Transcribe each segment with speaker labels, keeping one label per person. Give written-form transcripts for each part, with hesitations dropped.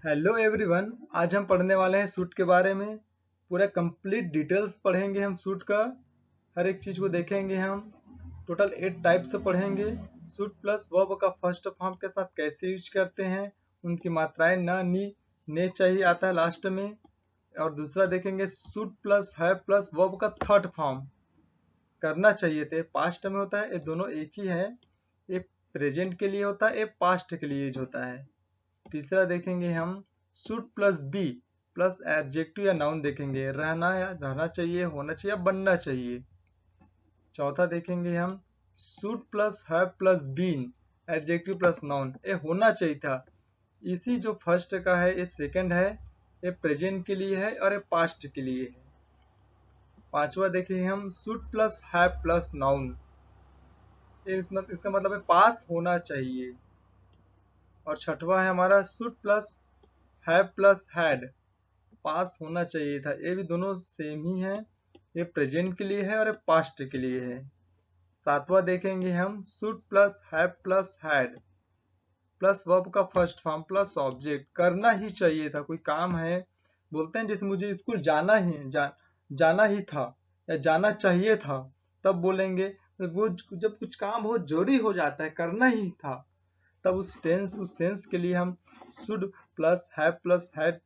Speaker 1: Hello everyone, आज हम पढ़ने वाले हैं सूट के बारे में। पूरा कंप्लीट डिटेल्स पढ़ेंगे हम सूट का। हर एक चीज़ को देखेंगे हम। टोटल 8 टाइप से पढ़ेंगे। सूट प्लस वर्ब का फर्स्ट फॉर्म के साथ कैसे यूज करते हैं, उनकी मात्राएं न, नी, ने चाहिए आता है लास्ट में। और दूसरा देखेंगे suit plus have plus verb का थर्ड फॉर्म करना चाहिए थे, पास्ट में होता है। ये दोनों एक ही है। एक प्रेजेंट के लिए होता है, एक पास्ट के लिए यूज होता है। तीसरा देखेंगे हम should plus be plus adjective या नाउन देखेंगे, रहना या रहना चाहिए, होना चाहिए या बनना चाहिए। चौथा देखेंगे हम should plus have plus been adjective plus noun, ये होना चाहिए था। इसी जो फर्स्ट का है ये सेकंड है, ये प्रेजेंट के लिए है और ये पास्ट के लिए है। पांचवा देखेंगे हम should plus have plus noun, इसका मतलब है पास होना चाहिए। और छठवा है हमारा should plus have plus had, pass होना चाहिए था। ये भी दोनों सेम ही है, ये प्रेजेंट के लिए है और ये पास्ट के लिए है। सातवां देखेंगे हम should plus have plus had plus verb का फर्स्ट फॉर्म प्लस ऑब्जेक्ट, करना ही चाहिए था। कोई काम है, बोलते हैं जैसे मुझे स्कूल जाना ही जाना ही था या जाना चाहिए था, तब बोलेंगे। वो जब कुछ काम हो जरूरी हो जाता है, करना ही था, तब उस सेंस के लिए हम should plus have plus had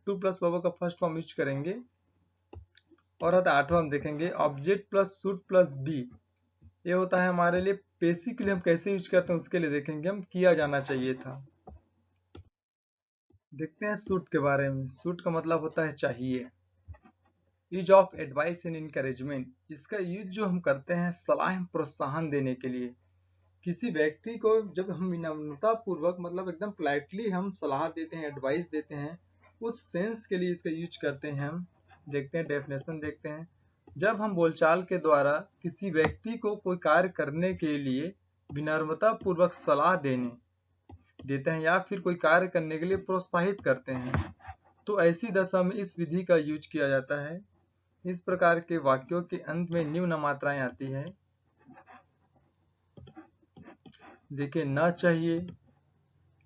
Speaker 1: to plus verb का फर्स्ट फॉर्म यूज करेंगे। और आता आठवां हम देखेंगे object plus should plus be, ये होता है हमारे लिए बेसिकली हम कैसे यूज करते हैं उसके लिए देखेंगे हम, किया जाना चाहिए था। देखते हैं सूट के बारे में। सूट का मतलब होता है चाहिए। Use of advice and encouragement, इसका यूज जो हम करते हैं सलाह प्रोत्साहन देने के लिए। किसी व्यक्ति को जब हम विनम्रता पूर्वक मतलब एकदम पोलाइटली हम सलाह देते हैं, एडवाइस देते हैं, उस सेंस के लिए इसका यूज करते हैं हम। देखते हैं डेफिनेशन देखते हैं। जब हम बोलचाल के द्वारा किसी व्यक्ति को कोई कार्य करने के लिए विनम्रता पूर्वक सलाह देते हैं या फिर कोई कार्य करने के लिए प्रोत्साहित करते हैं, तो ऐसी दशा में इस विधि का यूज किया जाता है। इस प्रकार के वाक्यों के अंत में निम्न मात्राएं आती है। देखिए न चाहिए,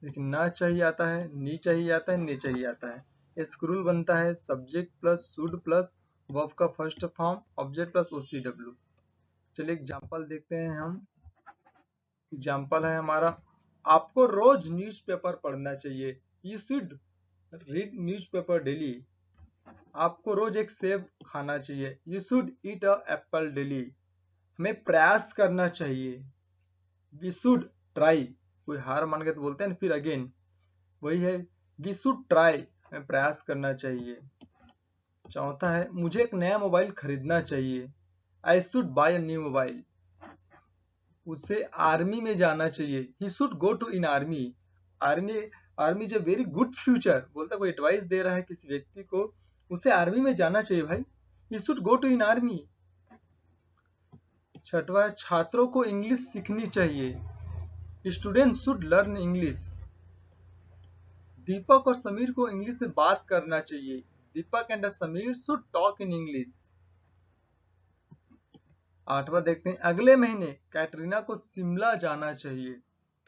Speaker 1: लेकिन न चाहिए आता है, नी चाहिए आता है, ने चाहिए आता है। स्क्रूल बनता है subject plus should plus verb का first form object plus OCW। चलिए एग्जांपल देखते हैं हम। एग्जांपल है हमारा, आपको रोज न्यूज़पेपर पढ़ना चाहिए, you should read newspaper daily. आपको रोज एक सेब खाना चाहिए, you should eat a Apple daily. हमें प्रयास करना चाहिए, वी शुड ट्राई। कोई हार मान के तो बोलते हैं ना, फिर अगेन वही है, वी शुड ट्राई, हमें प्रयास करना चाहिए। चौथा है मुझे एक नया मोबाइल खरीदना चाहिए, I should buy a new mobile. उसे आर्मी में जाना चाहिए, he should go to in army. Army army is a very good future, बोलता कोई एडवाइस दे रहा है किसी व्यक्ति को, उसे आर्मी में जाना चाहिए भाई, he should go to in army. छठवा, छात्रों को इंग्लिश सीखनी चाहिए, students should learn English. Deepak और समीर को इंग्लिश में बात करना चाहिए, Deepak and Sameer should talk in English. आठवां देखते हैं, अगले महीने कैटरीना को शिमला जाना चाहिए,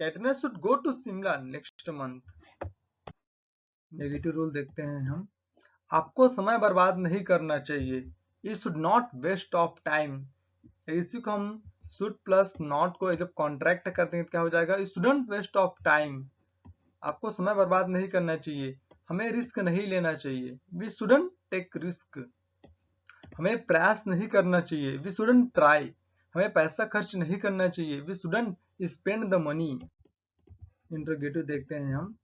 Speaker 1: Katrina should go to Shimla next month. Negative rule देखते हैं हम, आपको समय बर्बाद नहीं करना चाहिए, you should not waste of time. इसी को हम शुड प्लस नॉट को जब कॉन्ट्रैक्ट करते हैं तो क्या हो जाएगा, you shouldn't waste of time. आपको समय बर्बाद नहीं करना चाहिए, हमें रिस्क नहीं लेना चाहिए, वी शुडंट टेक रिस्क। हमें प्रयास नहीं करना चाहिए, वी शुडंट ट्राई। हमें पैसा खर्च नहीं करना चाहिए, we shouldn't spend the money. Interrogative देखते हैं हम,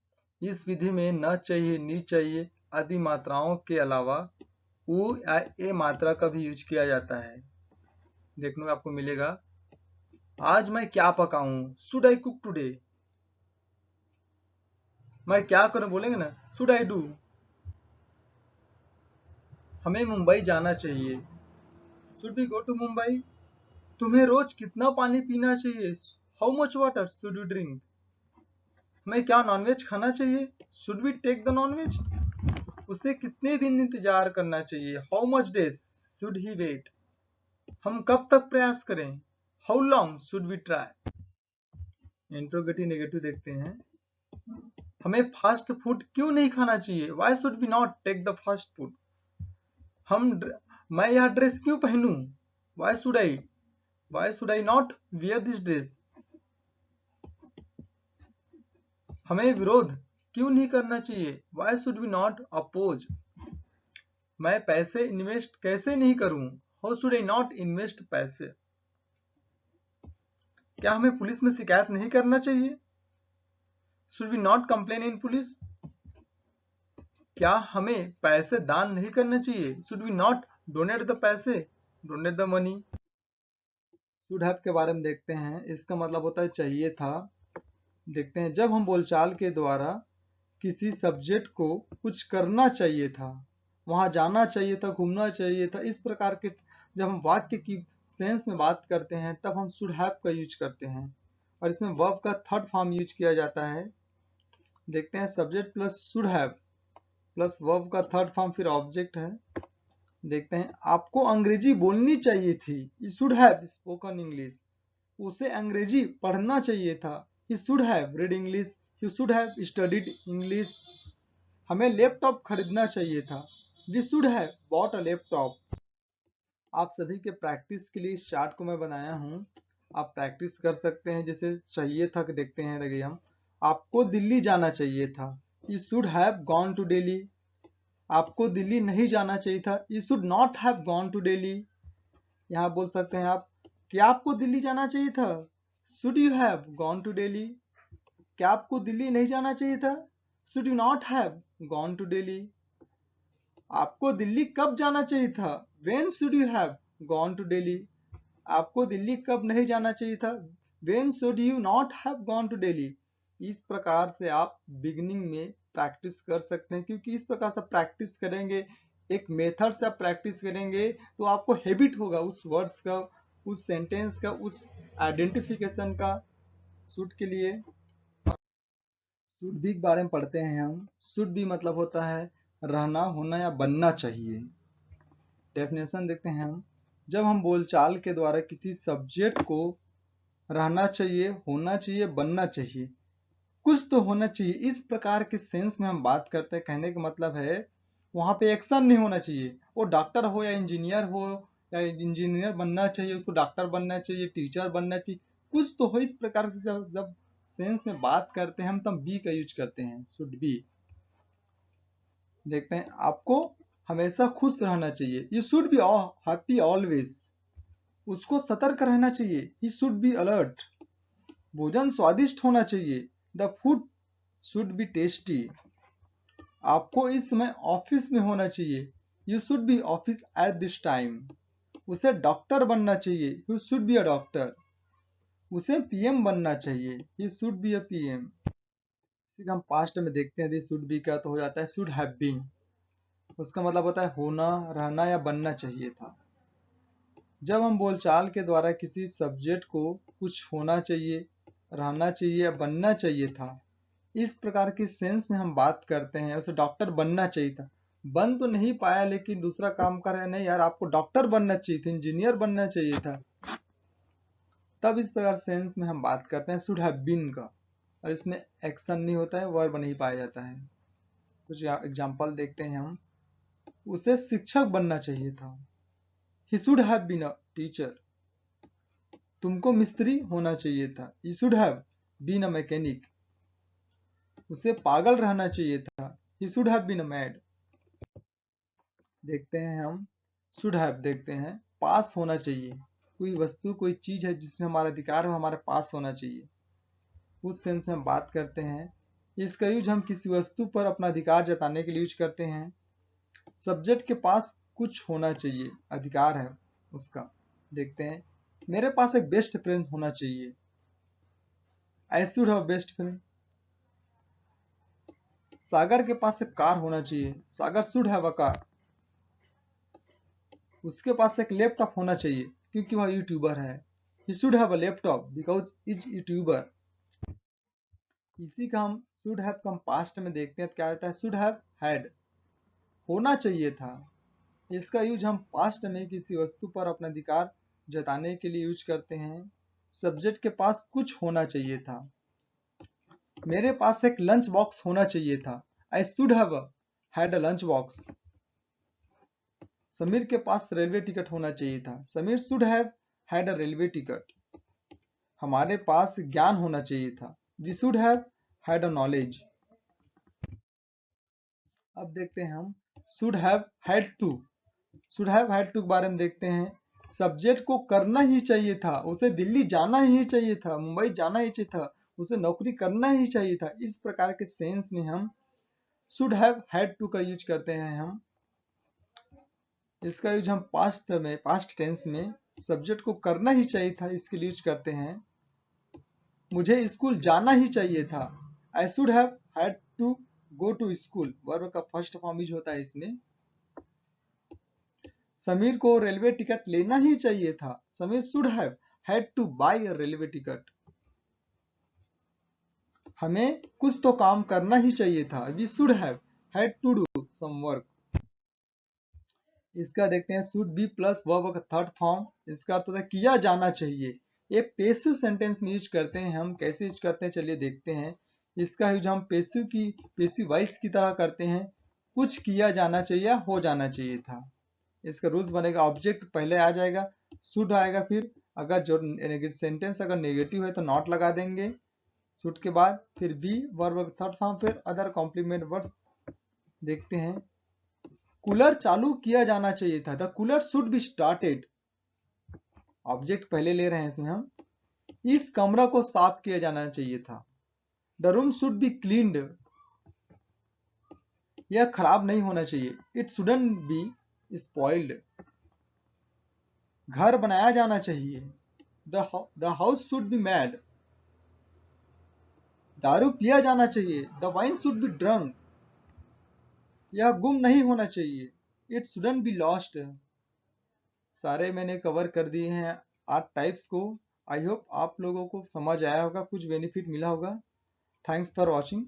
Speaker 1: इस विधि में न चाहिए, नी चाहिए आदि मात्राओं के अलावा उ या ए मात्रा का भी यूज किया जाता है। देखने में आपको मिलेगा, आज मैं क्या पकाऊं, शुड आई कुक टुडे। मैं क्या करूं बोलेंगे ना, शुड आई डू। हमें मुंबई जाना चाहिए, should we go to Mumbai. तुम्हें रोज कितना पानी पीना चाहिए, how much water should you drink. हमें क्या नॉनवेज खाना चाहिए, should we take the nonveg. उसे कितने दिन इंतजार करना चाहिए, how much days should he wait. हम कब तक प्रयास करें, how long should we try. Interrogative negative देखते हैं, हमें फास्ट फूड क्यों नहीं खाना चाहिए? Why should be not take the fast food? मैं यह ड्रेस क्यों पहनूं? Why should I not wear this dress? हमें विरोध क्यों नहीं करना चाहिए? Why should be not oppose? मैं पैसे इन्वेस्ट कैसे नहीं करूं? How should I not invest पैसे? क्या हमें पुलिस में शिकायत नहीं करना चाहिए? Should be not complain in police? क्या हमें पैसे दान नहीं करना चाहिए? Should be not donate the पैसे, donate the money? Should have के बारे में देखते हैं। इसका मतलब होता है चाहिए था। देखते हैं, जब हम बोलचाल के द्वारा किसी सब्जेक्ट को कुछ करना चाहिए था, वहां जाना चाहिए था, घूमना चाहिए था, इस प्रकार के जब हम वाक्य की सेंस में बात करते हैं तब हम शुड हैव का यूज करते हैं और इसमें वर्ब का थर्ड फॉर्म यूज किया जाता है। देखते हैं, subject plus should have plus verb का थर्ड फॉर्म फिर ऑब्जेक्ट है। देखते हैं, आपको अंग्रेजी बोलनी चाहिए थी, you should have spoken English. उसे अंग्रेजी पढ़ना चाहिए था, he should have read English, he should have studied English. हमें लैपटॉप खरीदना चाहिए था, we should have bought a laptop. आप सभी के प्रैक्टिस के लिए इस चार्ट को मैं बनाया हूँ, आप प्रैक्टिस कर सकते हैं। जैसे चाहिए था कि देखते हैं, लगे हम, आपको दिल्ली जाना चाहिए था, you should have gone to Delhi. आपको दिल्ली नहीं जाना चाहिए था, you should not have gone to Delhi. यहाँ बोल सकते हैं आप, क्या आपको दिल्ली जाना चाहिए था, should you have gone to Delhi. क्या आपको दिल्ली नहीं जाना चाहिए था, should you not have gone to Delhi. आपको दिल्ली कब जाना चाहिए था, when should you have gone to Delhi. आपको दिल्ली कब नहीं जाना चाहिए था, when should you not have gone to Delhi. इस प्रकार से आप बिगिनिंग में प्रैक्टिस कर सकते हैं, क्योंकि इस प्रकार से प्रैक्टिस करेंगे, एक मेथड से आप प्रैक्टिस करेंगे तो आपको हैबिट होगा उस वर्ड्स का, उस सेंटेंस का, उस आइडेंटिफिकेशन का। शुड के लिए शुड बी के बारे में पढ़ते हैं हम। शुड बी मतलब होता है रहना, होना या बनना चाहिए। डेफिनेशन देखते हैं हम, जब हम बोलचाल के द्वारा किसी सब्जेक्ट को रहना चाहिए, होना चाहिए, बनना चाहिए, कुछ तो होना चाहिए, इस प्रकार के सेंस में हम बात करते हैं। कहने का मतलब है वहां पे एक्शन नहीं होना चाहिए। वो डॉक्टर हो या इंजीनियर हो, या इंजीनियर बनना चाहिए, उसको डॉक्टर बनना चाहिए, टीचर बनना चाहिए, कुछ तो हो। इस प्रकार से जब सेंस में बात करते हैं हम तब बी का यूज करते हैं, शुड बी। देखते हैं, आपको हमेशा खुश रहना चाहिए, you should be happy always. उसको सतर्क रहना चाहिए, ही शुड बी अलर्ट। भोजन स्वादिष्ट होना चाहिए, the food should be tasty. आपको इस समय ऑफिस में होना चाहिए, you should be office at this time. उसे डॉक्टर बनना चाहिए, you should be a doctor. उसे पीएम बनना चाहिए, he should be a PM. इसी हम पास्ट में देखते हैं, दिस शुड बी का तो हो जाता है शुड हैव बीन। उसका मतलब होता है होना, रहना या बनना चाहिए था। जब हम बोलचाल के द्वारा किसी सब्जेक्ट को कुछ होना चाहिए, रहना चाहिए या बनना चाहिए था, इस प्रकार की सेंस में हम बात करते हैं। उसे डॉक्टर बनना चाहिए था, बन तो नहीं पाया लेकिन दूसरा काम कर रहे हैं, नहीं यार आपको डॉक्टर बनना चाहिए था, इंजीनियर बनना चाहिए था, तब इस प्रकार सेंस में हम बात करते हैं शुड हैव बीन का। और इसमें एक्शन नहीं होता है, वर्ब नहीं पाया जाता है। कुछ एग्जाम्पल देखते हैं हम, उसे शिक्षक बनना चाहिए था, he should have been a teacher. तुमको मिस्त्री होना चाहिए था, you should have been a mechanic. उसे पागल रहना चाहिए था, he should have been a mad. देखते हैं हम, शुड हैव देखते हैं, पास होना चाहिए। कोई वस्तु, कोई चीज है जिसमें हमारा अधिकार हो, हमारे पास होना चाहिए, उस सेंस में हम बात करते हैं। इसका यूज हम किसी वस्तु पर अपना अधिकार जताने के लिए यूज करते हैं। सब्जेक्ट के पास कुछ होना चाहिए, अधिकार है उसका। देखते हैं, मेरे पास एक बेस्ट फ्रेंड होना चाहिए, I should have best friend. Sagar के पास एक कार होना चाहिए, Sagar should have a car. उसके पास एक लैपटॉप होना चाहिए क्योंकि वह यूट्यूबर है, ही should have a laptop because is YouTuber. इसी का हम शुड हैव का हम पास्ट में देखते हैं तो क्या रहता है, शुड हैव हैड, होना चाहिए था। इसका यूज हम पास्ट में किसी वस्तु पर अपना अधिकार जताने के लिए यूज करते हैं। सब्जेक्ट के पास कुछ होना चाहिए था। मेरे पास एक लंच बॉक्स होना चाहिए था। I should have had a lunch box. Sameer के पास रेलवे टिकट होना चाहिए था। Sameer should have had a railway ticket. हमारे पास ज्ञान होना चाहिए था। We should have had a knowledge. अब देखते हैं हम should have had to. Should have had to के बारे में देखते हैं। सब्जेक्ट को करना ही चाहिए था, उसे दिल्ली जाना ही चाहिए था, मुंबई जाना ही चाहिए था, उसे नौकरी करना ही चाहिए था। इस प्रकार के सेंस में हम शुड हैव हैड टू का यूज करते हैं। हम इसका यूज हम पास्ट टेंस में सब्जेक्ट को करना ही चाहिए था इसके लिए यूज करते हैं। मुझे स्कूल जाना ही चाहिए था। I should have had to go to school. Verb का फर्स्ट फॉर्म यूज होता है इसमें। समीर को रेलवे टिकट लेना ही चाहिए था। Sameer should have had to buy a railway ticket. हमें कुछ तो काम करना ही चाहिए था। We should have had to do some work. इसका देखते हैं शुड बी प्लस वर्ब का थर्ड फॉर्म। इसका अर्थ होता है किया जाना चाहिए। ये पेसिव सेंटेंस में यूज करते हैं। हम कैसे यूज करते हैं चलिए देखते हैं। इसका यूज हम पेसिव वॉइस की तरह करते हैं। कुछ किया जाना चाहिए, हो जाना चाहिए था। इसका रूल्स बनेगा, ऑब्जेक्ट पहले आ जाएगा, शुड आएगा, फिर अगर जो सेंटेंस अगर नेगेटिव है तो नॉट लगा देंगे शुड के बाद, फिर बी वर्ब थर्ड फॉर्म, फिर अदर कॉम्प्लीमेंट वर्ड्स। देखते हैं कूलर चालू किया जाना चाहिए था। The cooler should be started. Object पहले ले रहे हैं इसमें हम। इस कमरा को साफ किया जाना चाहिए था। The room should be cleaned. यह खराब नहीं होना चाहिए। It shouldn't be spoiled. घर बनाया जाना चाहिए। The house should be mad. दारू पिया जाना चाहिए। The wine should be drunk. यह गुम नहीं होना चाहिए। It shouldn't be lost. सारे मैंने कवर कर दिए हैं 8 टाइप्स को। आई होप आप लोगों को समझ आया होगा, कुछ बेनिफिट मिला होगा। Thanks for watching.